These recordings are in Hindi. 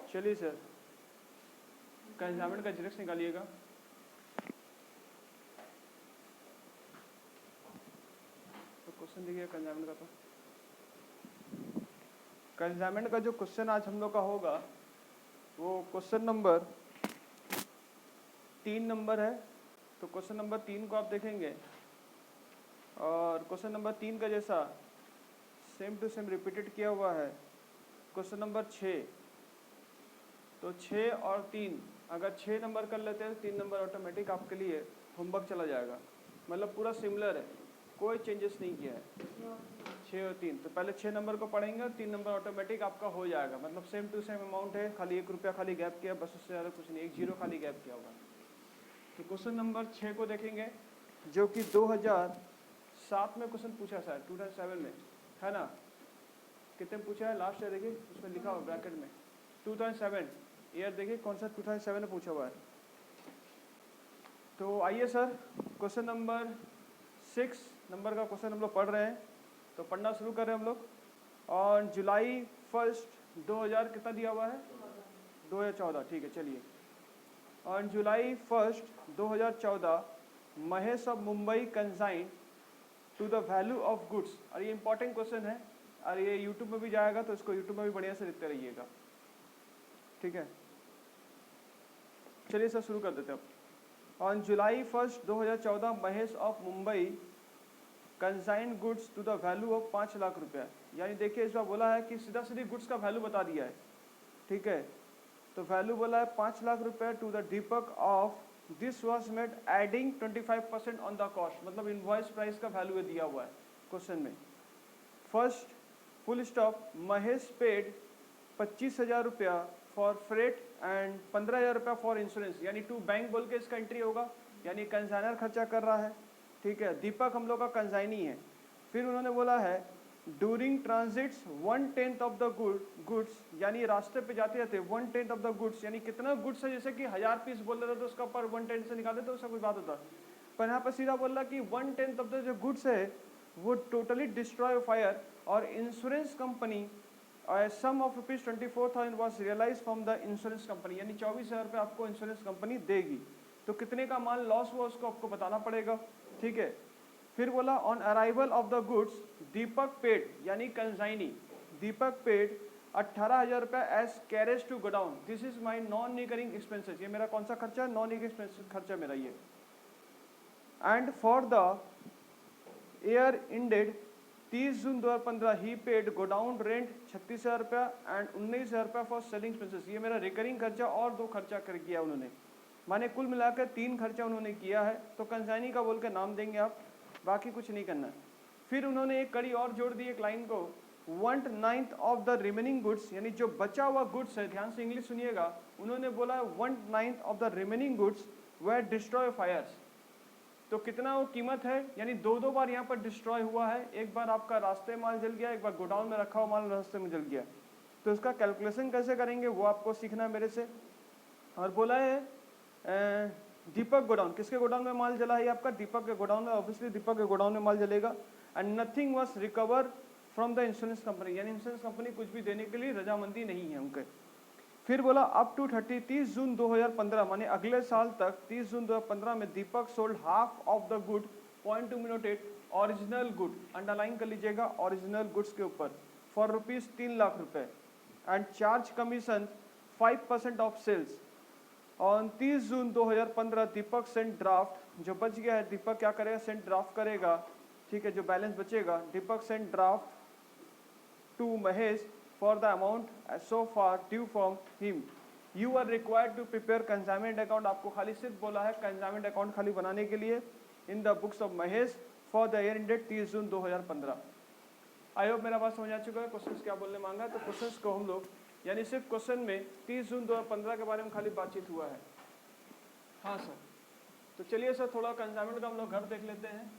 चलिए सर, कंसाइनमेंट का जेरॉक्स निकालिएगा। तो क्वेश्चन देखिए कंसाइनमेंट का। तो कंसाइनमेंट का जो क्वेश्चन आज हम लोग का होगा वो क्वेश्चन नंबर 3 नंबर है। तो क्वेश्चन नंबर 3 को आप देखेंगे और क्वेश्चन नंबर 3 का जैसा सेम टू सेम रिपीटेड किया हुआ है क्वेश्चन नंबर 6। तो 6 और 3 अगर 6 नंबर कर लेते हैं तो 3 नंबर ऑटोमेटिक आपके लिए होमवर्क चला जाएगा। मतलब पूरा सिमिलर है, कोई चेंजेस नहीं किया है। 6 और 3 तो पहले 6 नंबर को पढ़ेंगे और 3 नंबर ऑटोमेटिक आपका हो जाएगा। मतलब सेम टू सेम अमाउंट है, खाली 1 रुपया खाली गैप किया, बस उससे ज़्यादा कुछ नहीं, 1 जीरो खाली गैप किया हुआ है। तो क्वेश्चन नंबर 6 को देखेंगे जो कि 2007 में क्वेश्चन पूछा शायद 2007 में, है ना? कितने में पूछा है लास्ट ईयर? देखिए उसमें लिखा हुआ ब्रैकेट में 2007 ईयर, देखिए कौन सा 2007 में पूछा हुआ है। तो आइए सर क्वेश्चन नंबर 6 नंबर का क्वेश्चन हम लोग पढ़ रहे हैं। तो पढ़ना शुरू कर रहे हैं हम लोग। और जुलाई 1 2000 कितना दिया हुआ है? 2014, ठीक है चलिए। On July 1 2014 Mahesh of Mumbai consign to the value of goods. और ये इंपॉर्टेंट क्वेश्चन है और ये यूट्यूब में भी जाएगा तो इसको यूट्यूब में भी बढ़िया से लिखते रहिएगा, ठीक है। चलिए सर शुरू कर देते हैं। On July 1 2014 Mahesh of Mumbai consign goods to the value of 5 lakh रुपया। यानी देखिए इस बार बोला है कि सीधा सीधी गुड्स का वैल्यू बता दिया है, ठीक है। तो वैल्यू बोला है 5 लाख रुपया to the Deepak of this was made adding 25% on the cost. मतलब इनवॉइस प्राइस का वैल्यू दिया हुआ है क्वेश्चन में। First full stop Mahesh paid 25,000 रुपया फॉर फ्रेट एंड 15,000 रुपया फॉर इंश्योरेंस। यानी टू बैंक बोल के इसका एंट्री होगा, यानी कंसाइनर खर्चा कर रहा है, ठीक है। दीपक हम लोग का कंसाइनी है। फिर उन्होंने बोला है during transits 1/10 of the goods, यानी रास्ते पे जाते जाते 1/10 ऑफ द गुड्स, यानी कितना गुड्स है, जैसे कि 1000 पीस बोल रहे थे तो उसका पर 1/10 से निकाल देते तो उसका कोई बात होता। पर यहाँ पर सीधा बोल रहा कि 1/10 ऑफ द जो गुड्स है वो टोटली डिस्ट्रॉय फायर और insurance company sum of ₹24,000 was realise from the insurance company. यानी 24,000 रुपये आपको इंश्योरेंस कंपनी देगी। तो कितने का माल लॉस हुआ उसको आपको बताना पड़ेगा, ठीक है। फिर बोला on arrival of the goods Deepak paid, यानी कंसाइनी दीपक पेड 18,000 रुपये as carriage to godown. This is my non recurring expenses. ये मेरा कौन सा खर्चा है? नॉन रिकरिंग एक्सपेंसेस खर्चा मेरा ये। And for the year ended 30 June 2015 he paid godown rent 36,000 रुपया एंड 19,000 रुपया फॉर सेलिंग एक्सपेंसेस। ये मेरा रिकरिंग खर्चा और 2 खर्चा कर किया उन्होंने, माने कुल मिलाकर 3 खर्चा उन्होंने किया है। तो कंसाइनी का बोल के नाम देंगे आप, बाकी कुछ नहीं करना। फिर उन्होंने एक कड़ी और जोड़ दी एक लाइन को 1/9 ऑफ द रिमेनिंग गुड्स, यानी जो बचा हुआ गुड्स है, ध्यान से इंग्लिश सुनिएगा। उन्होंने बोला 1/9 of the remaining goods were destroy fires. तो कितना वो कीमत है, यानी 2 बार यहाँ पर डिस्ट्रॉय हुआ है। एक बार आपका रास्ते माल जल गया, एक बार गोडाउन में रखा हुआ माल रास्ते में जल गया। तो इसका कैलकुलेशन कैसे करेंगे वो आपको सीखना है मेरे से। और बोला है दीपक गोडाउन, किसके गोडाउन में माल जला है आपका? दीपक के गोडाउन में। ऑब्वियसली दीपक के गोडाउन में माल जलेगा। And nothing was recover from the insurance company, यानी इंश्योरेंस कंपनी कुछ भी देने के लिए रजामंदी नहीं है उनके। फिर बोला अप टू 30 जून 2015, माने अगले साल तक 30 जून 2015 में Deepak sold half of the good, point to be noted, original good, underline कर लीजिएगा ओरिजिनल गुड्स के ऊपर, फॉर रुपीज 3 लाख रुपए and charge commission 5% of sales. On 30 June 2015 Deepak sent draft, जो बच गया है दीपक क्या करेगा? सेंट ड्राफ्ट करेगा, ठीक है। जो बैलेंस बचेगा Deepak sent draft to Mahesh for the amount so far due from him. You are required to prepare consignment account. आपको खाली सिर्फ बोला है कंसाइनमेंट अकाउंट खाली बनाने के लिए इन the books of Mahesh for the year ended 30 June 2015। I hope मेरा बात समझ आ चुका है। क्वेश्चंस क्या बोलने मांगा है, तो क्वेश्चंस को हम लोग, यानी सिर्फ क्वेश्चन में 30 जून 2015 के बारे में खाली बातचीत हुआ है। हाँ सर, तो चलिए सर थोड़ा कंसाइनमेंट का हम लोग घर देख लेते हैं।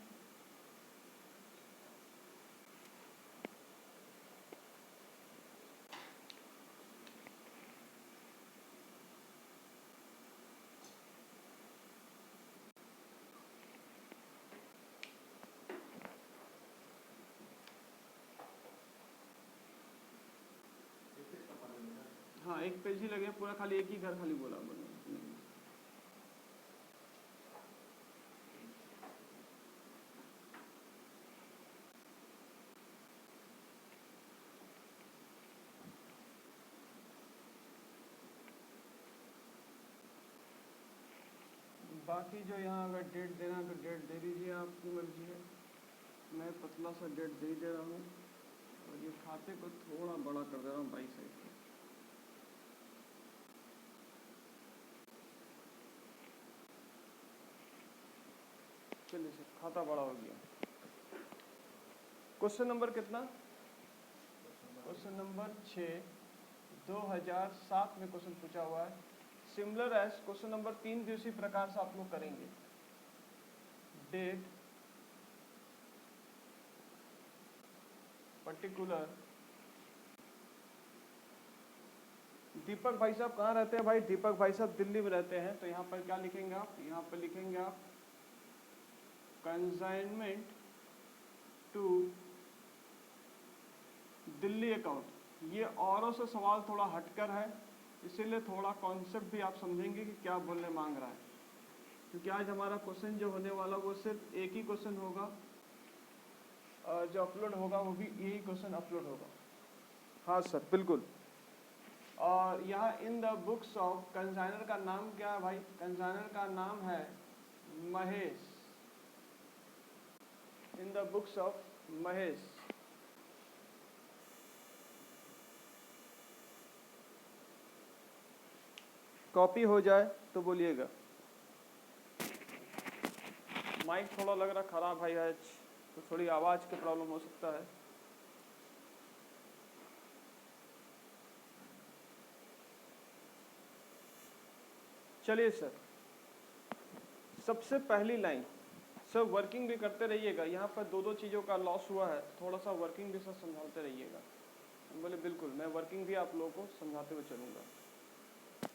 हाँ, एक पेज ही लगे पूरा, खाली एक ही घर खाली बोला बोला। बाकी जो यहाँ अगर डेट देना है तो डेट दे दीजिए, आपकी मर्जी है। मैं पतला सा डेट दे दे रहा हूँ और ये खाते को थोड़ा बड़ा कर दे रहा हूँ 22 साइज का। चलिए सर, खाता बड़ा हो गया। क्वेश्चन नंबर कितना? क्वेश्चन नंबर 6, 2007 में क्वेश्चन पूछा हुआ है। सिमिलर एज क्वेश्चन नंबर 3 भी उसी प्रकार से आप लोग करेंगे। Date particular. दीपक भाई साहब कहाँ रहते हैं? भाई दीपक भाई साहब दिल्ली में रहते हैं। तो यहाँ पर क्या लिखेंगे आप? यहाँ पर लिखेंगे आप कंसाइनमेंट टू दिल्ली अकाउंट। ये औरों से सवाल थोड़ा हटकर है, इसीलिए थोड़ा कॉन्सेप्ट भी आप समझेंगे कि क्या बोलने मांग रहा है। क्योंकि आज हमारा क्वेश्चन जो होने वाला वो सिर्फ एक ही क्वेश्चन होगा और जो अपलोड होगा वो भी यही क्वेश्चन अपलोड होगा। हाँ सर, बिल्कुल। और यहाँ in the books of, consignor का नाम क्या है भाई? कंसाइनर का नाम है Mahesh. In the books of Mahesh. Copy हो जाए तो बोलिएगा। माइक थोड़ा लग रहा खराब भाई आज, तो थोड़ी आवाज़ की प्रॉब्लम हो सकता है। चलिए सर, सबसे पहली लाइन सर, वर्किंग भी करते रहिएगा। यहाँ पर दो दो चीज़ों का लॉस हुआ है, थोड़ा सा वर्किंग भी सर समझाते रहिएगा। बोले बिल्कुल, मैं वर्किंग भी आप लोगों को समझाते हुए चलूँगा।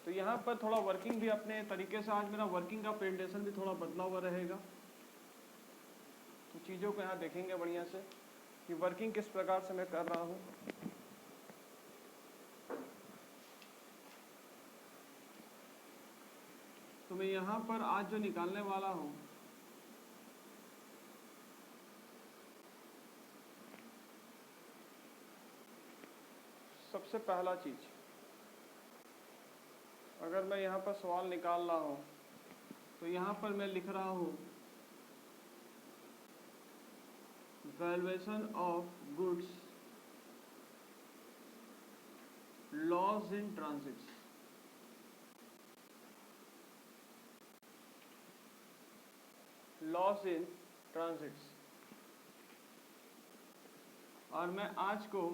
तो यहाँ पर थोड़ा वर्किंग भी अपने तरीके से, आज मेरा वर्किंग का प्रेजेंटेशन भी थोड़ा बदला हुआ रहेगा। तो चीज़ों को यहाँ देखेंगे बढ़िया से कि वर्किंग किस प्रकार से मैं कर रहा हूँ। तो मैं यहाँ पर आज जो निकालने वाला हूँ, सबसे पहला चीज़, अगर मैं यहाँ पर सवाल निकाल रहा हूँ तो यहाँ पर मैं लिख रहा हूँ valuation of goods loss in transits. Loss in transits. और मैं आज को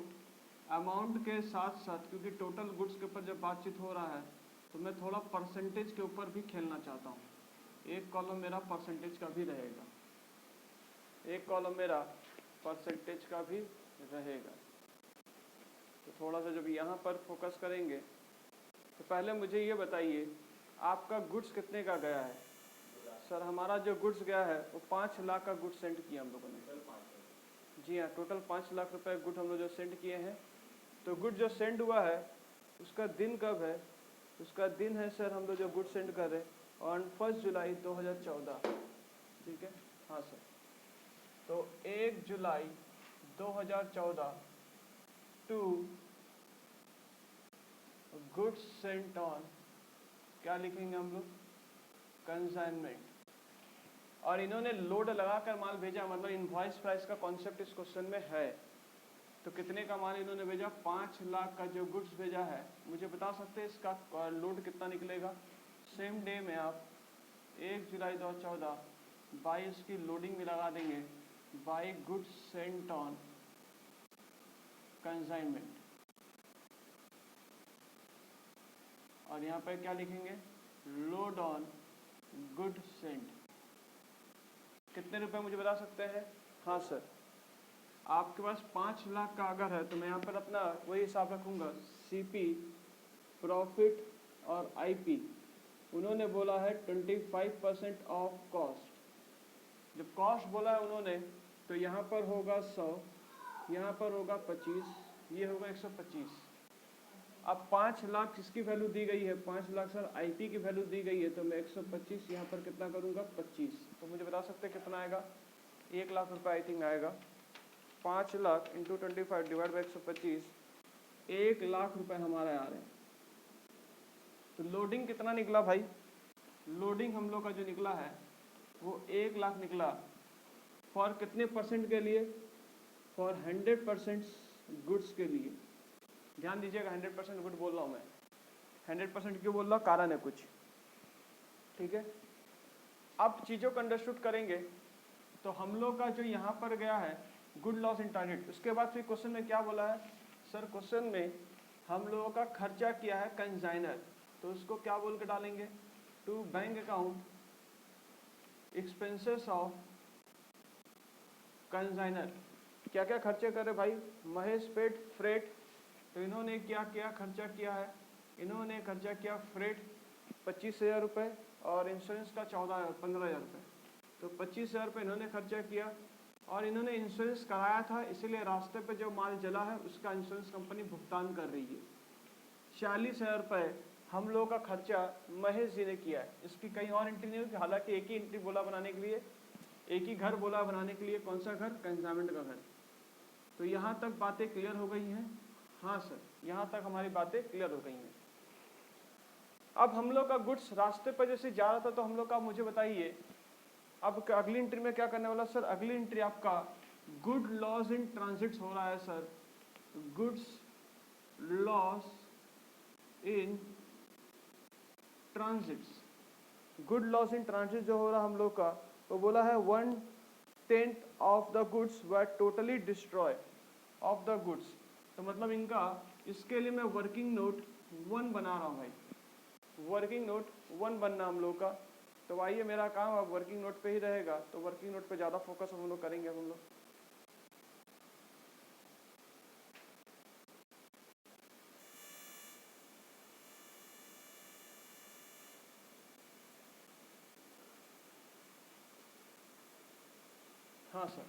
अमाउंट के साथ साथ, क्योंकि टोटल गुड्स के ऊपर जब बातचीत हो रहा है तो मैं थोड़ा परसेंटेज के ऊपर भी खेलना चाहता हूँ। एक कॉलम मेरा परसेंटेज का भी रहेगा, एक कॉलम मेरा परसेंटेज का भी रहेगा। तो थोड़ा सा जब यहाँ पर फोकस करेंगे तो पहले मुझे ये बताइए, आपका गुड्स कितने का गया है? सर हमारा जो गुड्स गया है वो 5 लाख का गुड्स सेंड किया हम लोगों ने। जी हाँ, टोटल 5 लाख रुपए गुड हम लोग जो सेंड किए हैं। तो गुड जो सेंड हुआ है उसका दिन कब है? उसका दिन है सर, हम लोग जो गुड सेंड कर रहे हैं ऑन 1 जुलाई 2014। ठीक है, हाँ सर। तो 1 जुलाई 2014 टू गुड्स सेंट ऑन, क्या लिखेंगे हम लोग? कंसाइनमेंट। और इन्होंने लोड लगाकर माल भेजा, मतलब इनवॉइस प्राइस का कॉन्सेप्ट इस क्वेश्चन में है। तो कितने का माल इन्होंने भेजा? 5 लाख का जो गुड्स भेजा है। मुझे बता सकते हैं इसका लोड कितना निकलेगा? सेम डे में आप 1 जुलाई 2014 बाई इसकी लोडिंग भी लगा देंगे, by goods sent on consignment. और यहाँ पर क्या लिखेंगे? Load on good sent. कितने रुपए मुझे बता सकते हैं? हाँ सर, आपके पास 5 लाख का अगर है तो मैं यहाँ पर अपना वही हिसाब रखूँगा, सीपी, प्रॉफिट और आईपी। उन्होंने बोला है 25% ऑफ कॉस्ट। जब कॉस्ट बोला है उन्होंने तो यहाँ पर होगा 100, यहाँ पर होगा 25, ये होगा 125। अब 5 लाख किसकी वैल्यू दी गई है, 5 लाख सर आईपी की वैल्यू दी गई है, तो मैं 125 यहाँ पर कितना करूँगा 25, तो मुझे बता सकते हैं कितना आएगा, 1 लाख रुपये आई थिंक आएगा। 5 lakh into 25 divide by 125, 1 lakh रुपए हमारे आ रहे हैं। तो लोडिंग कितना निकला भाई, लोडिंग हम लोग का जो निकला है वो 1 लाख निकला। फॉर कितने परसेंट के लिए, फॉर 100% गुड्स के लिए। ध्यान दीजिएगा 100% गुड बोल रहा हूँ मैं, 100% क्यों बोल रहा हूँ, कारण है कुछ, ठीक है। अब चीज़ों को अंडरस्टूड करेंगे तो हम लोग का जो यहाँ पर गया है गुड लॉस इन ट्रांजिट, उसके बाद फिर क्वेश्चन में क्या बोला है सर, क्वेश्चन में हम लोगों का खर्चा किया है कंसाइनर, तो उसको क्या बोल के डालेंगे, to bank account expenses of consignor. क्या क्या खर्चे करे भाई, महेश पेट फ्रेट, तो इन्होंने क्या क्या खर्चा किया है, इन्होंने खर्चा किया फ्रेट 25,000 रुपये और इंश्योरेंस का 15,000 रुपये, तो 25,000 रुपये इन्होंने खर्चा किया और इन्होंने इंश्योरेंस कराया था, इसीलिए रास्ते पे जो माल जला है उसका इंश्योरेंस कंपनी भुगतान कर रही है। 40,000 रुपये हम लोगों का खर्चा महेश जी ने किया है, इसकी कहीं और एंट्री नहीं हुई, हालांकि एक ही एंट्री बोला बनाने के लिए, एक ही घर बोला बनाने के लिए, कौन सा घर, कंसाइनमेंट का घर। तो यहाँ तक बातें क्लियर हो गई हैं, हाँ सर यहाँ तक हमारी बातें क्लियर हो गई हैं। अब हम लोग का गुड्स रास्ते पर जैसे जा रहा था, तो हम लोग का, मुझे बताइए अब अगली एंट्री में क्या करने वाला सर, अगली एंट्री आपका गुड लॉस इन ट्रांजिट्स हो रहा है sir, goods loss in transits. Good loss in transit जो हो रहा हम लोग का, वो बोला है 1/10 of the goods were totally destroy of the goods, तो मतलब इनका, इसके लिए मैं वर्किंग नोट 1 बना रहा हूँ भाई, वर्किंग नोट 1 बनना हम लोग का। तो आइए मेरा काम अब वर्किंग नोट पे ही रहेगा, तो वर्किंग नोट पे ज़्यादा फोकस हम लोग करेंगे हम लोग। हाँ सर,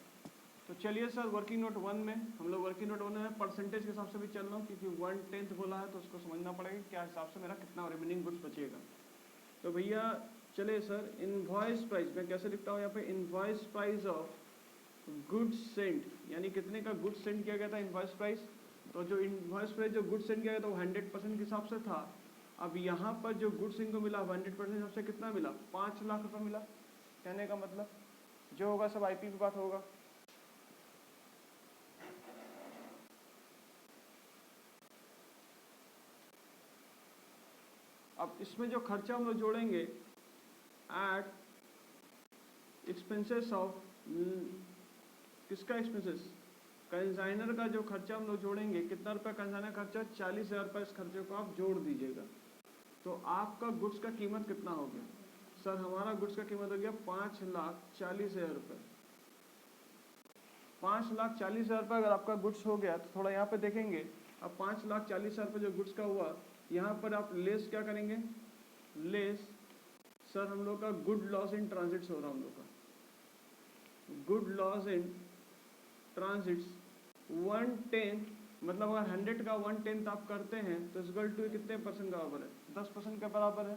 तो चलिए सर वर्किंग नोट 1 में हम लोग, वर्किंग नोट 1 में परसेंटेज के हिसाब से भी चल रहा हूँ, क्योंकि 1/10 बोला है तो उसको समझना पड़ेगा क्या हिसाब से मेरा कितना रिमेनिंग गुड्स बचेगा। तो भैया चलिए सर, इनवॉइस प्राइस मैं कैसे लिखता हूँ यहाँ पे, invoice price of goods Saint, यानी कितने का गुड्स सेंड किया गया था इनवॉइस प्राइस, तो जो इनवॉइस प्राइस जो गुड्स सेंड किया गया था वो 100% के हिसाब से था। अब यहाँ पर जो गुड्स इनको मिला 100% हिसाब से कितना मिला, 5 लाख रुपये मिला। कहने का मतलब जो होगा सब आईपी की बात होगा। अब इसमें जो खर्चा हम लोग जोड़ेंगे एट एक्सपेंसेस ऑफ, किसका एक्सपेंसेस, कंसाइनर का जो खर्चा हम लोग जोड़ेंगे, कितना रुपया कंसाइनर खर्चा, 40,000 रुपये, इस खर्चे को आप जोड़ दीजिएगा। तो आपका गुड्स का कीमत कितना हो गया सर, हमारा गुड्स का कीमत हो गया 5,40,000 रुपये। 5,40,000 रुपये अगर आपका गुड्स हो गया, तो थोड़ा यहाँ पे देखेंगे। अब 5,40,000 रुपये जो गुड्स का हुआ, यहाँ पर आप लेस क्या करेंगे, लेस सर हम लोग का गुड लॉस इन ट्रांजिट्स हो रहा हम लोग का, गुड लॉस इन ट्रांजिट्स 1/10, मतलब अगर 100 का 1/10 आप करते हैं तो इक्वल टू कितने परसेंट का बराबर है, 10% के बराबर है।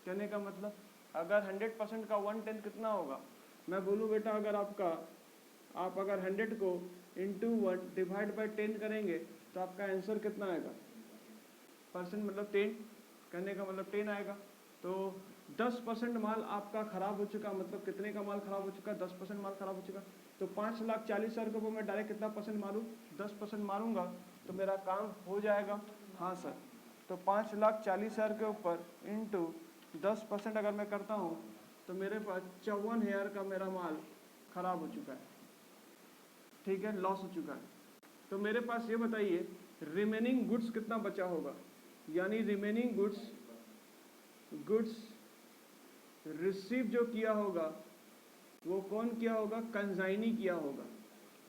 कहने का मतलब अगर 100% का 1/10 कितना होगा, मैं बोलूँ बेटा अगर आपका, आप अगर 100 को इंटू 1 डिवाइड बाई 10 करेंगे तो आपका आंसर कितना आएगा, परसेंट मतलब 10, कहने का मतलब 10 आएगा। तो 10% माल आपका खराब हो चुका, मतलब कितने का माल खराब हो चुका, 10% माल खराब हो चुका। तो 5,40,000 रुपये को मैं डायरेक्ट कितना परसेंट मारूँ, 10% मारूंगा तो मेरा काम हो जाएगा। हाँ सर, तो 5,40,000 के ऊपर इंटू 10% अगर मैं करता हूँ तो मेरे पास 54,000 का मेरा माल खराब हो चुका है, ठीक है, लॉस हो चुका है। तो मेरे पास ये बताइए रिमेनिंग गुड्स कितना बचा होगा, यानी रिमेनिंग गुड्स रिसीव जो किया होगा वो कौन किया होगा, कंसाइनी किया होगा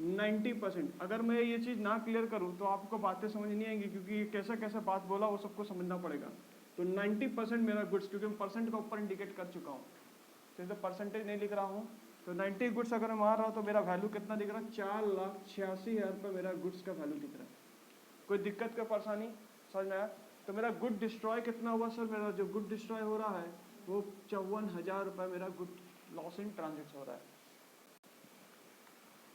90%। अगर मैं ये चीज़ ना क्लियर करूँ तो आपको बातें समझ नहीं आएंगी, क्योंकि ये कैसा कैसा बात बोला वो सबको समझना पड़ेगा। तो 90% मेरा गुड्स, क्योंकि मैं परसेंट का ऊपर इंडिकेट कर चुका हूँ, तो इसे परसेंटेज नहीं लिख रहा हूँ। तो 90 गुड्स अगर मैं मार रहा हूँ तो मेरा वैल्यू कितना दिख रहा है, 4,86,000 रुपये मेरा गुड्स का वैल्यू दिख रहा है। कोई दिक्कत का परेशानी समझ में आया? तो मेरा गुड डिस्ट्रॉय कितना हुआ सर? मेरा जो गुड डिस्ट्रॉय हो रहा है वो 54,000 रुपये मेरा गुड लॉस इन ट्रांजिट हो रहा है।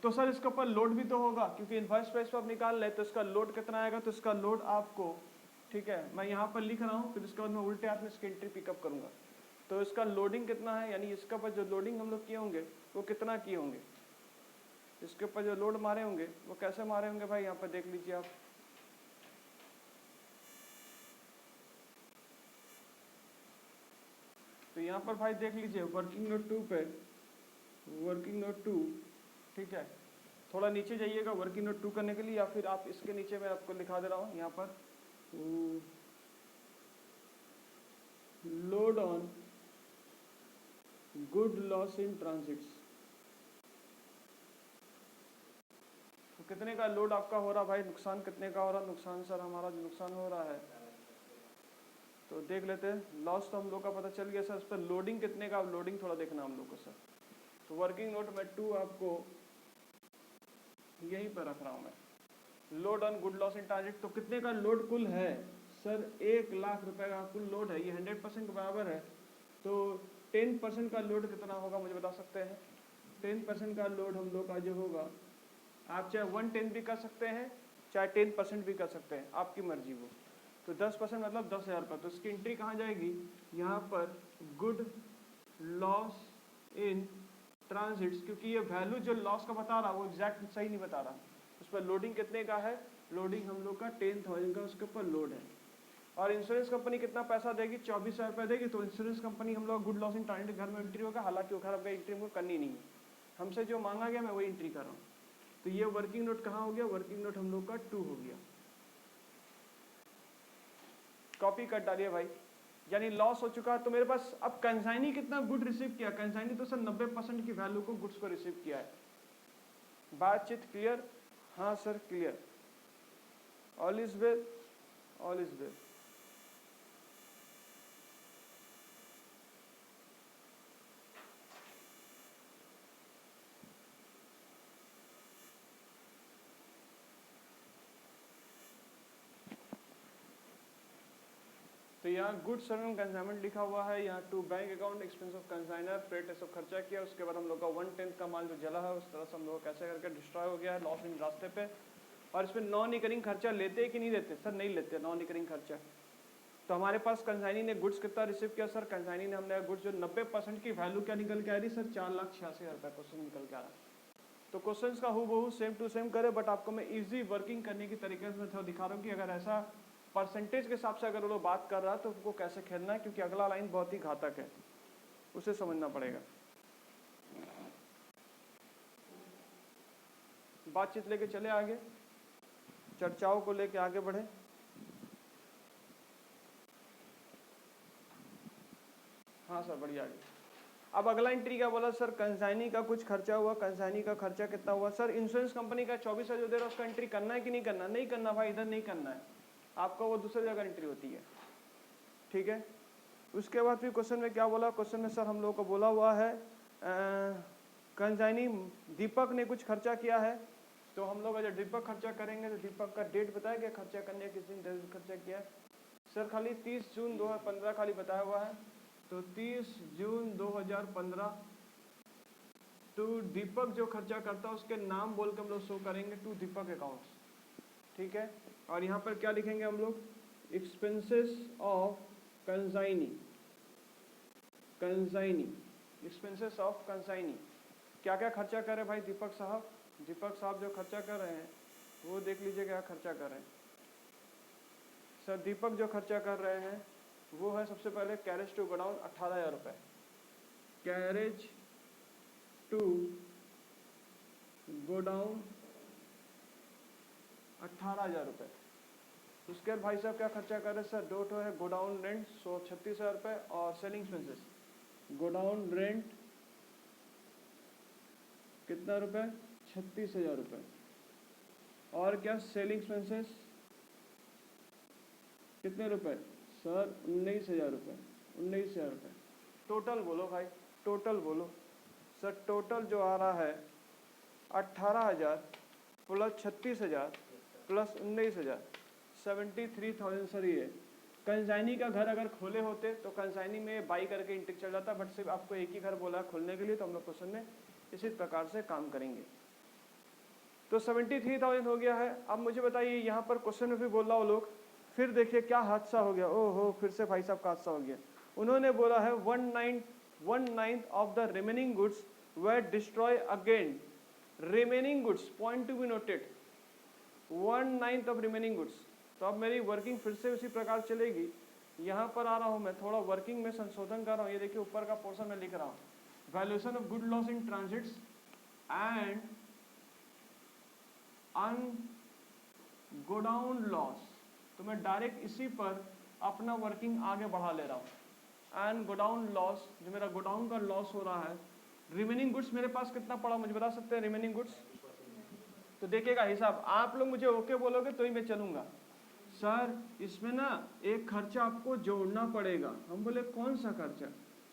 तो सर इसके ऊपर लोड भी तो होगा, क्योंकि इनवॉइस प्राइस पर आप निकाल ले, तो इसका लोड कितना आएगा? तो इसका लोड आपको, ठीक है, मैं यहाँ पर लिख रहा हूँ, फिर इसके बाद मैं उल्टे हाथ में इसकी एंट्री पिकअप करूँगा। तो इसका लोडिंग कितना है, यानी इसके ऊपर जो लोडिंग हम लोग किए होंगे वो कितना किए होंगे, इसके ऊपर जो लोड मारे होंगे वो कैसे मारे होंगे भाई, यहाँ पर देख लीजिए आप। तो यहाँ पर भाई देख लीजिए वर्किंग नोट 2 पे, वर्किंग नोट 2, ठीक है, थोड़ा नीचे जाइएगा वर्किंग नोट 2 करने के लिए, या फिर आप इसके नीचे मैं आपको लिखा दे रहा हूँ यहाँ पर, load on good loss in transits. तो कितने का लोड आपका हो रहा भाई, नुकसान कितने का हो रहा? नुकसान सर हमारा जो नुकसान हो रहा है, तो देख लेते हैं। लॉस तो हम लोग का पता चल गया सर, इस पर लोडिंग कितने का, लोडिंग थोड़ा देखना हम लोग को सर। तो वर्किंग नोट में 2 आपको यहीं पर रख रहा हूँ मैं, load on good loss in transit. तो कितने का लोड कुल है सर? 1 लाख रुपए का कुल लोड है, ये 100% बराबर है। तो 10% का लोड कितना होगा मुझे बता सकते हैं? 10% का लोड हम लोग का जो होगा, आप चाहे 110 भी कर सकते हैं, चाहे 10% भी कर सकते हैं, आपकी मर्जी वो। तो 10% मतलब 10,000 रुपये। तो इसकी एंट्री कहाँ जाएगी? यहाँ पर गुड लॉस इन ट्रांजिट्स, क्योंकि ये वैल्यू जो लॉस का बता रहा है वो एग्जैक्ट सही नहीं बता रहा। उस पर लोडिंग कितने का है? लोडिंग हम लोग का 10,000 का उसके ऊपर लोड है। और इंश्योरेंस कंपनी कितना पैसा देगी? 24,000 रुपये देगी। तो इंश्योरेंस कंपनी हम लोग गुड लॉस इन ट्रांजिट घर में एंट्री होगा, हालांकि वो घर आपका एंट्री हमको करनी नहीं है, हमसे जो मांगा गया मैं वही एंट्री कर रहा हूँ। तो ये वर्किंग नोट कहाँ हो गया? वर्किंग नोट हम लोग का 2 हो गया। कॉपी कर डालिए भाई, यानी लॉस हो चुका है। तो मेरे पास अब कंसाइनी कितना गुड रिसीव किया? कंसाइनी तो सर 90% की वैल्यू को गुड्स को रिसीव किया है। बातचीत क्लियर? हाँ sir clear, all is well, all is well. तो यहाँ गुड्स एंड कंसाइनमेंट लिखा हुआ है, यहाँ to bank account expense of consignor freight सब खर्चा किया, उसके बाद हम लोग का 1/10 का माल जो जला है उस तरह से हम लोग कैसे करके डिस्ट्रॉय हो गया है, लॉस इन रास्ते पे। और इसमें नॉन रिकरिंग खर्चा लेते हैं कि नहीं लेते? सर नहीं लेते नॉन रिकरिंग खर्चा। तो हमारे पास कंसाइनी ने गुड्स कितना रिसीव किया सर? कंसाइनी ने हमने गुड्स जो 90% की वैल्यू क्या निकल के आ रही सर? 4,86,000 रुपये क्वेश्चन निकल के आ रहा है। तो क्वेश्चन का हूबहू सेम टू सेम करे, बट आपको मैं इजी वर्किंग करने की तरीके से थोड़ा दिखा रहा हूँ कि अगर ऐसा परसेंटेज के हिसाब से अगर वो लोग बात कर रहा है तो उनको कैसे खेलना है, क्योंकि अगला लाइन बहुत ही घातक है, उसे समझना पड़ेगा। बातचीत लेके चले आगे, चर्चाओं को लेके आगे बढ़े। हाँ सर बढ़िया आगे। अब अगला एंट्री क्या बोला सर? कंसाइनी का कुछ खर्चा हुआ। कंसाइनी का खर्चा कितना हुआ सर? इंश्योरेंस कंपनी का 24,000 जो दे रहा है उसका एंट्री करना है कि नहीं करना? नहीं करना भाई, इधर नहीं करना है आपका, वो दूसरी जगह एंट्री होती है, ठीक है। उसके बाद फिर क्वेश्चन में क्या बोला? क्वेश्चन में सर हम लोगों को बोला हुआ है कंसाइनी दीपक ने कुछ खर्चा किया है। तो हम लोग अगर दीपक खर्चा करेंगे तो दीपक का डेट बताया गया खर्चा करने, किस दिन खर्चा किया है सर? खाली 30 जून 2015 खाली बताया हुआ है। तो 30 जून 2015 टू दीपक जो खर्चा करता है उसके नाम बोल के हम लोग शो करेंगे, टू दीपक अकाउंट्स, ठीक है। और यहाँ पर क्या लिखेंगे हम लोग? Expenses of consignee, consignee, expenses of consignee. क्या क्या खर्चा कर रहे हैं भाई दीपक साहब? दीपक साहब जो खर्चा कर रहे हैं वो देख लीजिए क्या खर्चा कर रहे हैं सर। दीपक जो खर्चा कर रहे हैं वो है सबसे पहले कैरेज टू गोडाउन 18,000 रुपये, कैरेज टू गोडाउन 18,000 रुपये। उसके बाद भाई साहब क्या खर्चा कर रहे हैं सर? दो ठो है गोडाउन रेंट 36,000 रुपये और सेलिंग एक्सपेंसेस। गोडाउन रेंट कितना रुपये? 36,000 रुपये। और क्या सेलिंग एक्सपेंसेस कितने रुपए सर? 19,000 रुपये, 19,000 रुपये। टोटल बोलो भाई, टोटल बोलो सर। टोटल जो आ रहा है 18,000 प्लस 36,000 प्लस 19,000, 73,000 सर ये कंसाइनी का घर अगर खोले होते तो कंसाइनी में बाई करके इंटिक चल जाता, बट सिर्फ आपको एक ही घर बोला खोलने के लिए, तो हम लोग क्वेश्चन में इसी प्रकार से काम करेंगे। तो 73,000 हो गया है। अब मुझे बताइए यहाँ पर क्वेश्चन में भी बोल रहा हो लोग, फिर देखिए क्या हादसा हो गया, ओहो फिर से भाई साहब का हादसा हो गया। उन्होंने बोला है 1/9 of the remaining goods were destroy again. Remaining goods point to be noted, 1/9 of remaining goods. तो अब मेरी वर्किंग फिर से उसी प्रकार चलेगी। यहाँ पर आ रहा हूँ मैं, थोड़ा वर्किंग में संशोधन कर रहा हूँ। ये देखिए ऊपर का पोर्शन में लिख रहा हूँ, valuation of good loss in transits and godown loss. तो मैं डायरेक्ट इसी पर अपना वर्किंग आगे बढ़ा ले रहा हूँ। एंड गोडाउन लॉस, जो मेरा गोडाउन का लॉस हो रहा है। रिमेनिंग गुड्स मेरे पास कितना पड़ा मुझे बता सकते हैं? रिमेनिंग गुड्स तो देखिएगा हिसाब, आप लोग मुझे ओके बोलोगे तो ही मैं चलूंगा। सर इसमें ना एक खर्चा आपको जोड़ना पड़ेगा। हम बोले कौन सा खर्चा?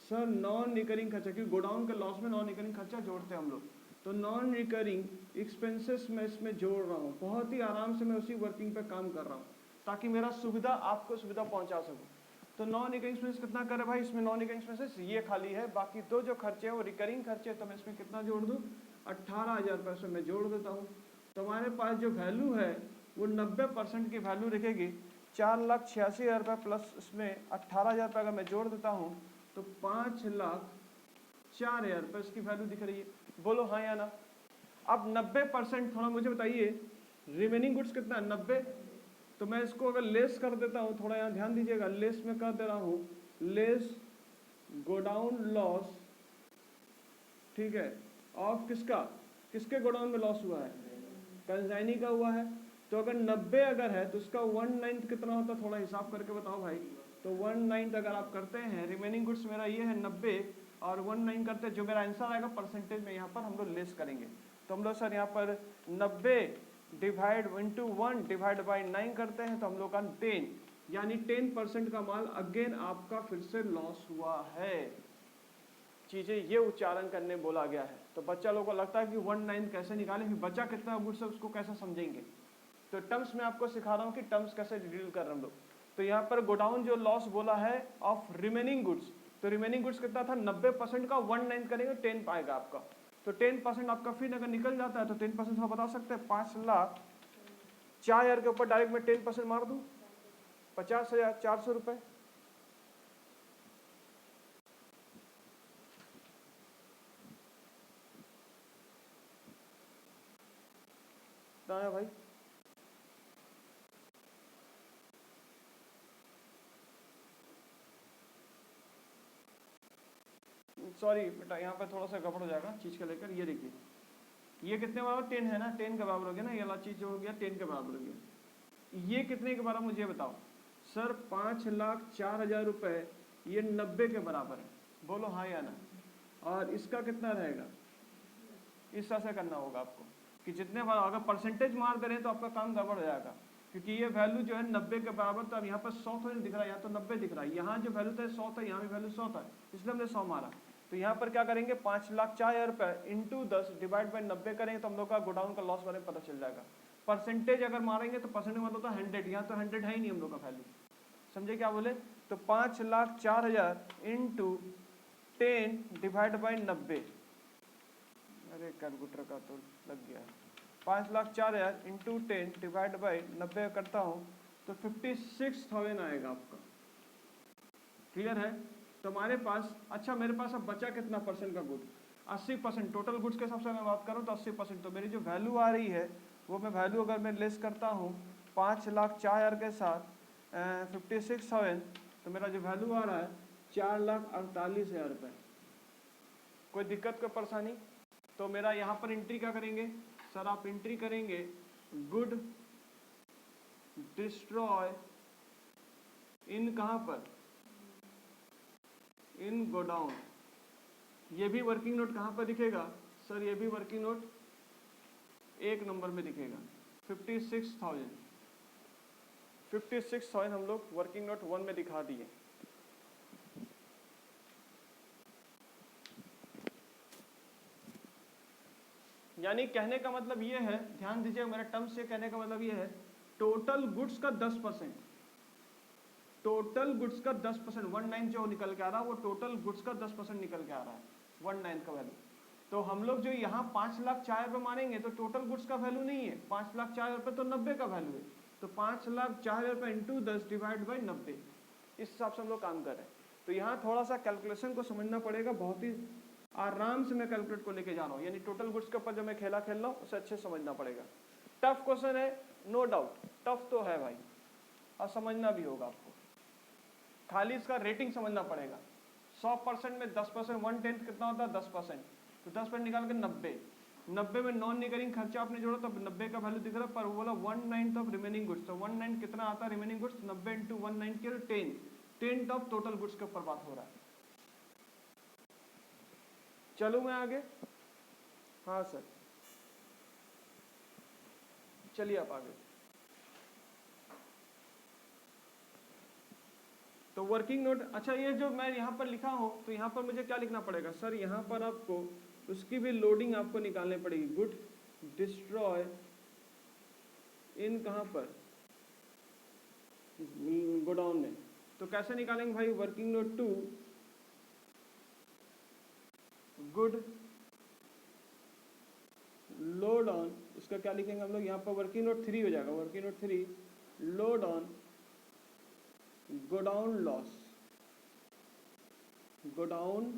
सर नॉन रिकरिंग खर्चा, क्योंकि गोडाउन के लॉस में नॉन रिकरिंग खर्चा जोड़ते हैं हम लोग। तो नॉन रिकरिंग एक्सपेंसेस मैं इसमें जोड़ रहा हूँ। बहुत ही आराम से मैं उसी वर्किंग पे काम कर रहा हूँ ताकि मेरा सुविधा आपको सुविधा पहुंचा सकूँ। तो नॉन रिकरिंग एक्सपेंस कितना करे भाई? इसमें नॉन रिकरिंग एक्सपेंसेस ये खाली है, बाकी दो जो खर्चे हैं वो रिकरिंग खर्चे हैं। तो मैं इसमें कितना जोड़ दूँ? 18,000 रुपये मैं जोड़ देता हूँ। तो हमारे पास जो वैल्यू है वो 90% की वैल्यू लिखेगी। 4,86,000 रुपये प्लस इसमें 18,000 रुपये अगर मैं जोड़ देता हूँ तो 5,04,000 रुपये इसकी वैल्यू दिख रही है। बोलो हाँ या ना। अब 90% थोड़ा मुझे बताइए, रिमेनिंग गुड्स कितना है? 90। तो मैं इसको अगर लेस कर देता हूँ, थोड़ा यहाँ ध्यान दीजिएगा, लेस में कर दे रहा हूँ, लेस गोडाउन लॉस, ठीक है, ऑफ किसका? किसके गोडाउन में लॉस हुआ है? कंसाइनी का हुआ है। तो अगर 90 अगर है तो उसका 1/9 कितना होता है? थोड़ा हिसाब करके बताओ भाई। तो 1/9 अगर आप करते हैं, रिमेनिंग गुड्स मेरा ये है 90 और 1/9 करते हैं, जो मेरा आंसर आएगा परसेंटेज में यहाँ पर हम लोग लेस करेंगे। तो हम लोग सर यहाँ पर 90 डिवाइड इंटू 1 डिवाइड बाई 9 करते हैं, तो हम लोग का 10, यानी 10% का माल अगेन आपका फिर से लॉस हुआ है। चीज़ें ये उच्चारण करने बोला गया है। तो बच्चा लोगों को लगता है कि 1/9 कैसे निकालें, फिर बच्चा कितना गुड्स है उसको कैसे समझेंगे। तो टर्म्स में आपको सिखा रहा हूँ कि टर्म्स कैसे डील कर रहे हैं हम लोग। तो यहाँ पर गोडाउन जो लॉस बोला है ऑफ रिमेनिंग गुड्स, तो रिमेनिंग गुड्स कितना था? 90% का 1/9 करेंगे 10 पाएगा आपका। तो 10% आपका फिर अगर निकल जाता है तो 10% हम बता सकते हैं 5,04,000 के ऊपर डायरेक्ट मैं 10% मार दूँ, 50,400 रुपये। है भाई सॉरी बेटा, यहाँ पर थोड़ा सा गड़बड़ हो जाएगा चीज़ को लेकर। ये देखिए ये कितने बराबर? 10 है ना, 10 के बराबर हो गया ना, ये वाला चीज़ जो हो गया 10 के बराबर हो गया। ये कितने के बराबर मुझे बताओ? सर 5,04,000 रुपये, ये 90 के बराबर है। बोलो हाँ या ना। और इसका कितना रहेगा? इस तरह से करना होगा आपको कि जितने बार अगर परसेंटेज मार दे रहे हैं तो आपका काम गड़बड़ हो जाएगा, क्योंकि ये वैल्यू जो है 90 के बराबर। तो अब यहाँ पर 100 थोड़ी दिख रहा है, यहाँ तो 90 दिख रहा है। यहाँ जो वैल्यू था 100 था, यहाँ भी वैल्यू 100 था, इसलिए हमने 100 मारा। तो यहाँ पर क्या करेंगे? 5,04,000 रुपये इंटू 10 डिवाइड बाई 90 करेंगे तो हम लोग का गोडाउन का लॉस बारे में पता चल जाएगा। परसेंटेज अगर मारेंगे तो परसेंटेज मतलब था 100, यहाँ तो 100 है ही नहीं हम लोग का वैल्यू। समझे क्या बोले? तो 5,04,000 इंटू 10 डिवाइड बाई 90, अरे कैलकुलेटर का तो लग गया है। 5,04,000 इंटू 10 डिवाइड बाई 90 करता हूँ तो 56,000 आएगा आपका। क्लियर है? तो हमारे पास, अच्छा मेरे पास अब बचा कितना परसेंट का गुड? 80%। टोटल गुड्स के हिसाब से मैं बात करूँ तो 80%। तो मेरी जो वैल्यू आ रही है वो मैं वैल्यू अगर मैं लेस करता हूँ 5,04,000 के साथ 56,000, तो मेरा जो वैल्यू आ रहा है 4,48,000 रुपये। कोई दिक्कत कोई परेशानी? तो मेरा यहाँ पर एंट्री क्या करेंगे सर? आप एंट्री करेंगे गुड डिस्ट्रॉय इन, कहाँ पर? इन गोडाउन। ये भी वर्किंग नोट कहाँ पर दिखेगा सर? ये भी वर्किंग नोट 1 नंबर में दिखेगा। 56,000 हम लोग वर्किंग नोट 1 में दिखा दिए। यानी कहने का मतलब ये है, ध्यान दीजिए मेरे टर्म से, कहने का मतलब ये है टोटल गुड्स का 10%। टोटल गुड्स का 10%, 19 जो निकल के आ रहा है वो टोटल गुड्स का 10% निकल के आ रहा है, 19 का वैल्यू। तो हम लोग जो यहाँ 5 लाख 4 रुपये मानेंगे तो टोटल गुड्स का वैल्यू नहीं है, 5 लाख 4 रुपये तो 90 का वैल्यू है। तो 5 लाख 4 रुपये इंटू 10 डिवाइड बाई 90, इस हिसाब से हम लोग काम कर रहे हैं। तो यहाँ थोड़ा सा कैलकुलेशन को समझना पड़ेगा, बहुत ही आराम से मैं कैलकुलेट को लेके जा रहा हूँ, यानी टोटल गुड्स के ऊपर जो मैं खेला खेल रहा हूँ उसे अच्छे समझना पड़ेगा। टफ क्वेश्चन है, नो डाउट टफ तो है भाई, और समझना भी होगा आपको, खाली इसका रेटिंग समझना पड़ेगा। 100% में 10%, 1/10 कितना होता है 10%, तो 10% निकाल के 90 में नॉन रिकरिंग खर्चा आपने जोड़ा तो 90 का वैल्यू दिख रहा है, पर वो बोला 1/9 ऑफ रिमेनिंग गुड्स, तो 1/9 कितना आता है रिमेनिंग गुड्स, 90 इंटू 1/9 के 10 ऑफ टोटल गुड्स के ऊपर बात हो रहा है। चलो मैं आगे, हाँ सर चलिए आप आगे। तो वर्किंग नोट, अच्छा ये जो मैं यहाँ पर लिखा हूँ तो यहाँ पर मुझे क्या लिखना पड़ेगा सर, यहाँ पर आपको उसकी भी लोडिंग आपको निकालनी पड़ेगी। गुड डिस्ट्रॉय इन कहाँ पर, गोडाउन में। तो कैसे निकालेंगे भाई, working note 2 good load on, उसका क्या लिखेंगे हम लोग यहाँ पर, वर्किंग नोट 3 हो जाएगा, working note 3 load on godown loss, godown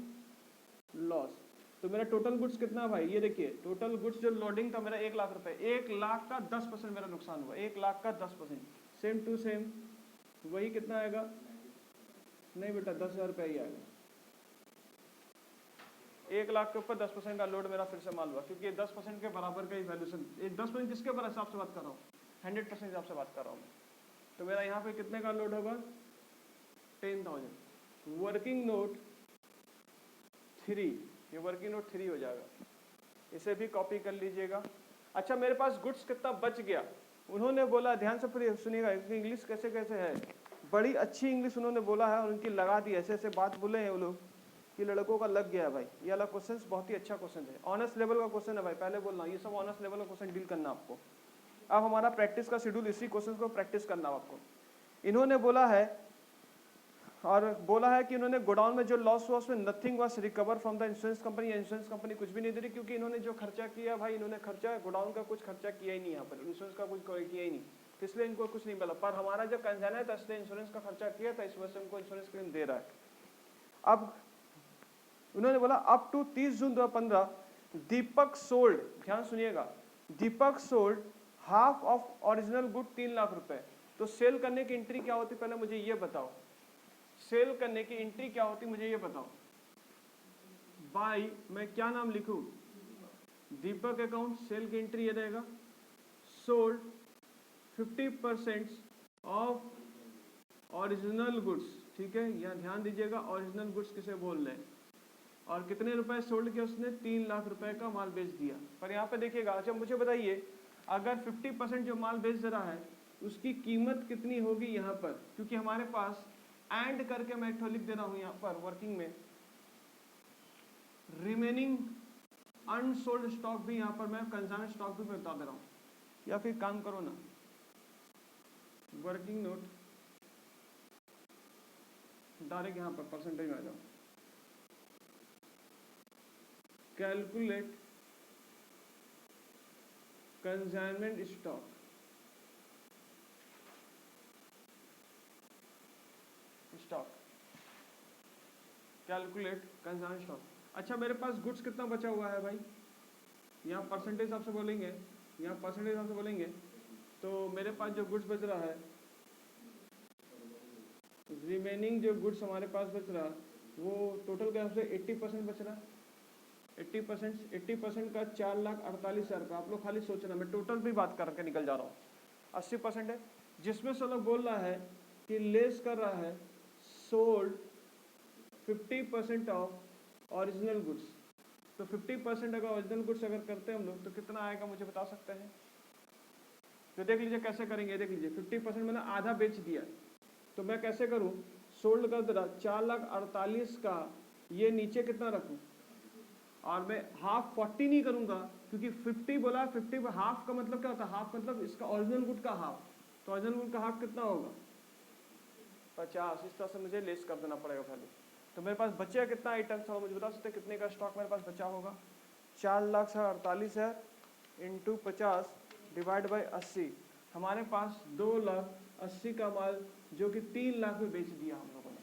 loss. तो मेरा टोटल गुड्स कितना है भाई, ये देखिए टोटल गुड्स जो लोडिंग था मेरा 1 लाख रुपए, 1 लाख का 10% मेरा नुकसान हुआ, 1 लाख का 10%। सेम टू सेम वही कितना आएगा, नहीं बेटा 10,000 रुपये ही आएगा। 1 लाख के ऊपर 10% का लोड मेरा फिर से माल हुआ, क्योंकि 10% के बराबर का ही वैल्यूशन, 10% किसके ऊपर हिसाब से बात कर रहा हूँ, 100% हिसाब से बात कर रहा हूँ। तो मेरा यहाँ पे कितने का लोड होगा 10,000। वर्किंग नोट 3, ये वर्किंग नोट 3 हो जाएगा, इसे भी कॉपी कर लीजिएगा। अच्छा मेरे पास गुड्स कितना बच गया, उन्होंने बोला, ध्यान से पूरी सुनिएगा, इंग्लिश कैसे कैसे है, बड़ी अच्छी इंग्लिश उन्होंने बोला है और उनकी लगा दी, ऐसे ऐसे बात बोले हैं वो लोग कि लड़कों का लग गया है भाई। ये वाला क्वेश्चन बहुत ही अच्छा क्वेश्चन है, ऑनर्स लेवल का क्वेश्चन है भाई, पहले बोल रहा हूँ ये सब ऑनर्स लेवल का क्वेश्चन डील करना आपको। अब हमारा प्रैक्टिस का शेड्यूल, इसी क्वेश्चन को प्रैक्टिस करना आपको। इन्होंने बोला है, और बोला है कि इन्होंने गोडाउन में जो लॉस हुआ उसमें nothing was recover from the insurance company, insurance company कुछ भी नहीं दे रही, क्योंकि इन्होंने जो खर्चा किया भाई, इन्होंने खर्चा गोडाउन का कुछ खर्चा किया ही नहीं, यहाँ पर इंश्योरेंस का कुछ किया ही नहीं, इसलिए इनको कुछ नहीं मिला। पर हमारा जो कंसर्न है था इसलिए इंश्योरेंस का खर्चा किया था, इस वजह से उनको इंश्योरेंस क्लेम दे रहा है। अब उन्होंने बोला up to 30 June 2015 Deepak sold, ध्यान सुनिएगा, Deepak sold half of original good 3 lakh रुपए। तो सेल करने की एंट्री क्या होती, पहले मुझे ये बताओ, सेल करने की एंट्री क्या होती मुझे ये बताओ। बाय, मैं क्या नाम लिखूं, दीपक अकाउंट, सेल की एंट्री ये रहेगा, सोल्ड 50% ऑफ ओरिजिनल गुड्स, ठीक है, यहाँ ध्यान दीजिएगा, ओरिजिनल गुड्स किसे बोल रहे हैं, और कितने रुपए सोल्ड किया उसने, 3 लाख रुपए का माल बेच दिया। पर यहाँ पे देखिएगा, अच्छा मुझे बताइए अगर 50% जो माल बेच रहा है उसकी कीमत कितनी होगी यहाँ पर, क्योंकि हमारे पास एंड करके मैं एक लिख दे रहा हूँ यहाँ पर वर्किंग में, रिमेनिंग अनसोल्ड स्टॉक भी यहाँ पर मैं कंसाइनमेंट स्टॉक भी मैं बता दे रहा हूँ। या फिर काम करो ना, वर्किंग नोट डायरेक्ट यहाँ पर परसेंटेज में आ जाओ, calculate consignment stock, stock calculate consignment stock. अच्छा मेरे पास गुड्स कितना बचा हुआ है भाई, यहाँ परसेंटेज हिसाब से बोलेंगे, यहाँ परसेंटेज हिसाब से बोलेंगे, तो मेरे पास जो गुड्स बच रहा है, रिमेनिंग जो गुड्स हमारे पास बच रहा वो टोटल के हिसाब से 80% बच रहा है, 80% का 4,48,000 रुपये। आप लोग खाली सोचना, मैं टोटल भी बात करके निकल जा रहा हूँ। 80% है, जिसमें से लोग बोल रहा है कि लेस कर रहा है सोल्ड 50% ऑफ ओरिजिनल गुड्स। तो 50% अगर ओरिजिनल गुड्स अगर करते हैं हम लोग तो कितना आएगा मुझे बता सकते हैं? तो देख लीजिए कैसे करेंगे, देख लीजिए 50% मैंने आधा बेच दिया, तो मैं कैसे करूं, सोल्ड कर दे रहा 4,48,000 का, ये नीचे कितना रखूं, और मैं हाफ 40 नहीं करूंगा क्योंकि 50 बोला, 50 हाफ का मतलब क्या होता है, हाफ मतलब इसका ओरिजिनल गुड का हाफ, तो ओरिजिनल गुड का हाफ कितना होगा 50, इस तरह से मुझे लेस कर देना पड़ेगा वैल्यू। तो मेरे पास बचेगा कितना आइटम, थोड़ा मुझे बता सकते हैं कितने का स्टॉक मेरे पास बचा होगा? 4,48,000 इंटू 50 डिवाइड बाई 80, हमारे पास 2,80,000 का माल जो कि 3 लाख में बेच दिया हम लोगों ने।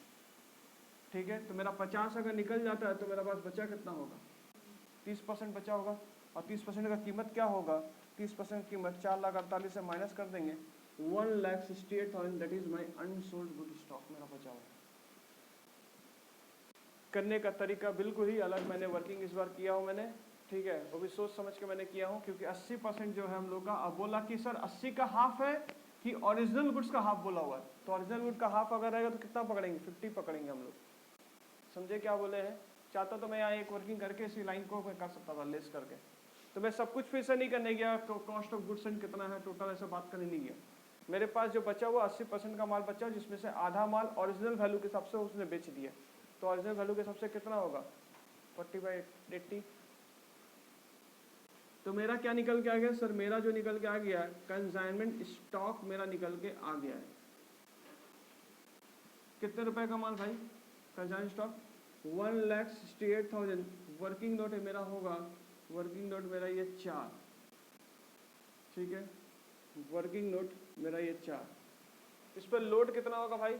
ठीक है, तो मेरा 50 अगर निकल जाता है तो मेरा पास बचा कितना होगा? 30% बचा होगा। और 30% का कीमत क्या होगा? 30% कीमत 4,48,000 से माइनस कर देंगे, 1,68,000 that is my unsold good stock मेरा बचा हुआ। करने का तरीका बिल्कुल ही अलग, मैंने वर्किंग इस बार किया हूँ मैंने, ठीक है, वो भी सोच समझ के मैंने किया हूँ, क्योंकि 80% जो है हम लोग का। अब बोला कि सर 80 का हाफ है कि ओरिजिनल गुड्स का हाफ बोला हुआ है, तो ओरिजिनल गुड का हाफ अगर रहेगा तो कितना पकड़ेंगे? 50 पकड़ेंगे हम लोग। समझे क्या बोले हैं? चाहता तो मैं यहाँ एक वर्किंग करके इसी लाइन को मैं कर सकता था लेस करके, तो मैं सब कुछ फिर से नहीं करने गया, कॉस्ट ऑफ गुड्स एंड कितना है टोटल ऐसा बात करने नहीं गया। मेरे पास जो बचा हुआ 80% का माल बचा, जिसमें से आधा माल ओरिजिनल वैल्यू के हिसाब से उसने बेच दिया, तो ओरिजिनल वैल्यू के हिसाब से कितना होगा? 40/80। तो मेरा क्या निकल के आ गया सर? मेरा जो निकल के आ गया कंसाइनमेंट स्टॉक मेरा निकल के आ गया है कितने रुपए का माल भाई? Consignment stock 1,68,000। वर्किंग नोट मेरा होगा, वर्किंग नोट मेरा ये 4, ठीक है, वर्किंग नोट मेरा ये 4। इस पर लोड कितना होगा भाई?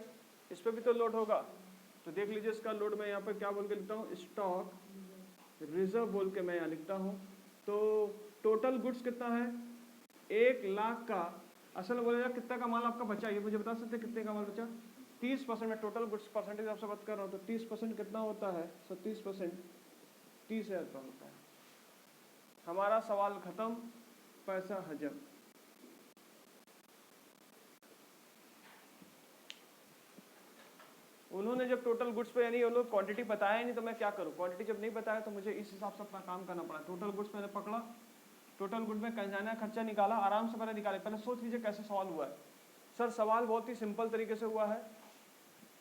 इस पर भी तो लोड होगा, तो देख लीजिए इसका लोड मैं यहाँ पर क्या बोल के लिखता हूँ? स्टॉक रिजर्व बोल के मैं यहाँ लिखता हूँ। तो टोटल गुड्स कितना है? 1 लाख का। असल में बोलेगा कितना का माल आपका बचा, ये मुझे बता सकते हैं कितने का माल बचा? 30%। में टोटल गुड्स परसेंटेज आपसे बात कर रहा हूँ, तो 30% कितना होता है? 30% 30,000 रुपये होता है। हमारा सवाल खत्म, पैसा हजम। उन्होंने जब टोटल गुड्स पे यानी उन्होंने क्वांटिटी बताया ही नहीं, तो मैं क्या करूँ? क्वांटिटी जब नहीं बताया तो मुझे इस हिसाब से अपना काम करना पड़ा। टोटल गुड्स मैंने पकड़ा, टोटल गुड में खजाना खर्चा निकाला, आराम से पहले निकाले। पहले सोच लीजिए कैसे सवाल हुआ है। सर सवाल बहुत ही सिंपल तरीके से हुआ है।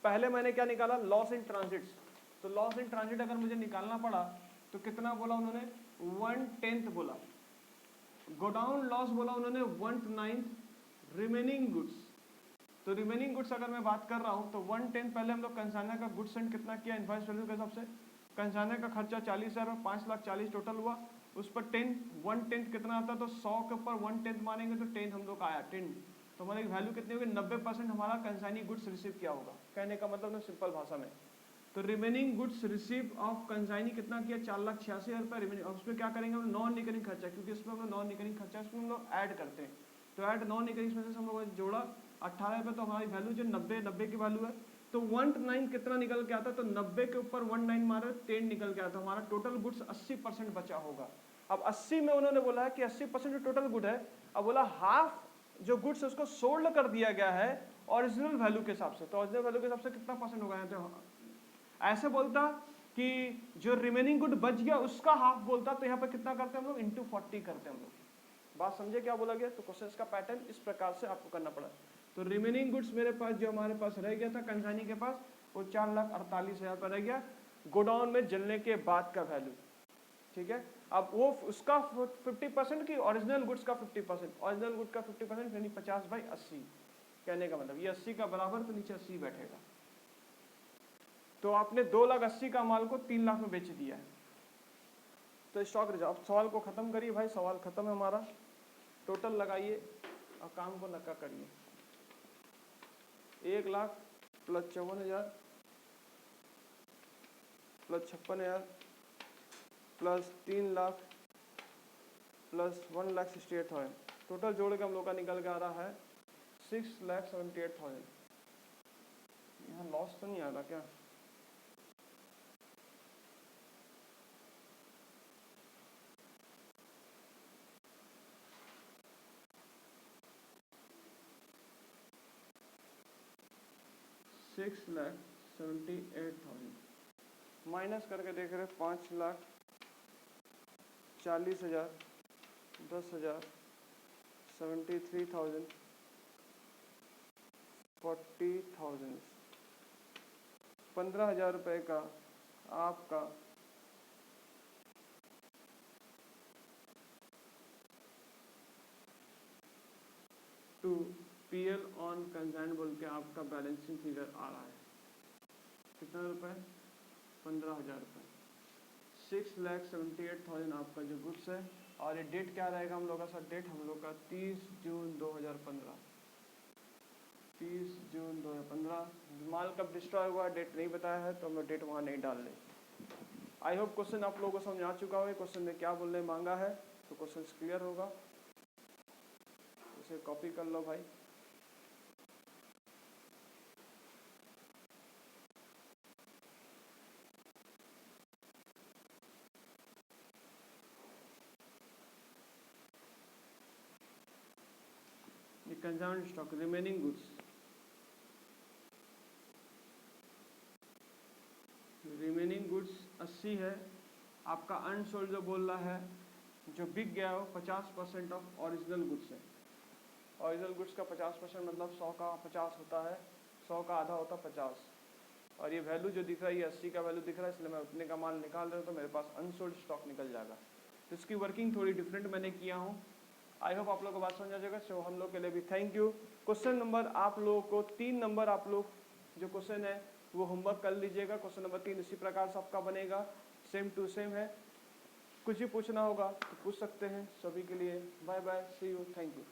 पहले मैंने क्या निकाला? Loss in transits. तो लॉस इन ट्रांजिट अगर मुझे निकालना पड़ा तो कितना बोला उन्होंने? 1/10 बोला। गोडाउन लॉस बोला उन्होंने 1/9 रिमेनिंग गुड्स। तो रिमेनिंग गुड्स अगर मैं बात कर रहा हूँ तो 1/10 पहले हम लोग कंसाइनर का गुड्स एंड कितना किया इनवॉइस वैल्यू के हिसाब से। कंसाइनर का खर्चा 40,000, 5,40,000 टोटल हुआ। उस पर 1/10 कितना आता है? तो 100 के ऊपर 1/10 मानेंगे तो 10 हम लोग का आया 10। तो हमारी वैल्यू कितनी होगी? 90% हमारा कंसाइनी गुड्स रिसीव किया होगा। कहने का मतलब ना सिंपल भाषा में, तो remaining goods receive of consignee कितना किया? 4,86,000 रुपये रिमेनिंग। और उसमें क्या करेंगे हम? नॉन रिकरिंग खर्चा, क्योंकि इसमें हम लोग नॉन रिकरिंग खर्चा इसमें हम लोग ऐड करते हैं। तो ऐड नॉन रिकरिंग में से हम लोगों ने जोड़ा 18 रुपये, तो हमारी वैल्यू जो 90 की वैल्यू है। तो 1/9 कितना निकल के आता? तो 90 के ऊपर 1/9 मारे 10 निकल के आता। हमारा टोटल गुड्स 80% बचा होगा। अब 80 में उन्होंने बोला है कि 80% जो टोटल गुड है, अब बोला हाफ जो गुड्स है उसको सोल्ड कर दिया गया है ओरिजिनल वैल्यू के हिसाब से। तो ओरिजिनल वैल्यू के हिसाब से कितना परसेंट होगा? तो ऐसे बोलता कि जो रिमेनिंग गुड बच गया उसका हाफ बोलता, तो यहाँ पर कितना करते हैं हम लोग? इंटू 40 करते हैं हम लोग। बात समझे क्या बोला गया? तो क्वेश्चन का पैटर्न इस प्रकार से आपको करना पड़ा। तो रिमेनिंग गुड्स मेरे पास जो हमारे पास रह गया था कंसाइनी के पास, वो 4,48,000 पर रह गया गोडाउन में जलने के बाद का वैल्यू। ठीक है, अब वो उसका 50% की ओरिजिनल गुड्स का 50%, ओरिजिनल गुड का 50% यानी 50/80। कहने का मतलब ये 80 का बराबर, तो नीचे 80 बैठेगा। तो आपने 2,80,000 का माल को 3 लाख में बेच दिया है। तो स्टॉक रिजर्व। अब सवाल को खत्म करिए भाई, सवाल खत्म है हमारा। टोटल लगाइए और काम को नक्का करिए। 1 lakh plus 54,000 plus 56,000 plus 3 lakh plus 1,68,000, total जोड़ के हम लोग का निकल के आ रहा है 6,78,000। यहाँ लॉस तो नहीं आ रहा क्या? $6,78,000 माइनस करके देख रहे 5,40,000, 10,000, 73,000, 40,000, 15,000 रुपये का आपका टू पीएल ऑन कंसाइंड बोल के आपका बैलेंसिंग फिगर आ रहा है कितना रुपए, 15,000 रुपये। 6,78,000 आपका जो गुड्स है। और ये डेट क्या रहेगा हम लोग का सर, डेट हम लोग का 30 जून 2015, 30 जून 2015। माल कब डिस्ट्रॉय हुआ डेट नहीं बताया है तो हम लोग डेट वहाँ नहीं डाल लें। आई होप क्वेश्चन आप लोगों को समझ आ चुका होगा, क्वेश्चन में क्या बोलने मांगा है, तो क्वेश्चन क्लियर होगा। इसे कॉपी कर लो भाई। Consumed stock remaining goods, remaining goods 80 है। आपका अनसोल्ड जो बोल रहा है, जो बिक गया हो 50% ऑफ ओरिजिनल गुड्स है। ओरिजिनल गुड्स का 50% मतलब 100 का 50 होता है, 100 का आधा होता है 50। और ये वैल्यू जो दिख रहा है ये 80 का वैल्यू दिख रहा है, इसलिए मैं उतने का माल निकाल रहा हूँ तो मेरे पास अनसोल्ड स्टॉक निकल जाएगा। तो इसकी वर्किंग थोड़ी डिफरेंट मैंने किया हूँ। आई होप आप लोगों को बात समझ आ जाएगा। सो हम लोग के लिए भी थैंक यू। क्वेश्चन नंबर आप लोगों को 3 नंबर आप लोग जो क्वेश्चन है वो होमवर्क कर लीजिएगा। क्वेश्चन नंबर 3 इसी प्रकार से आपका बनेगा, सेम टू सेम है। कुछ भी पूछना होगा तो पूछ सकते हैं। सभी के लिए bye bye, see you, thank you.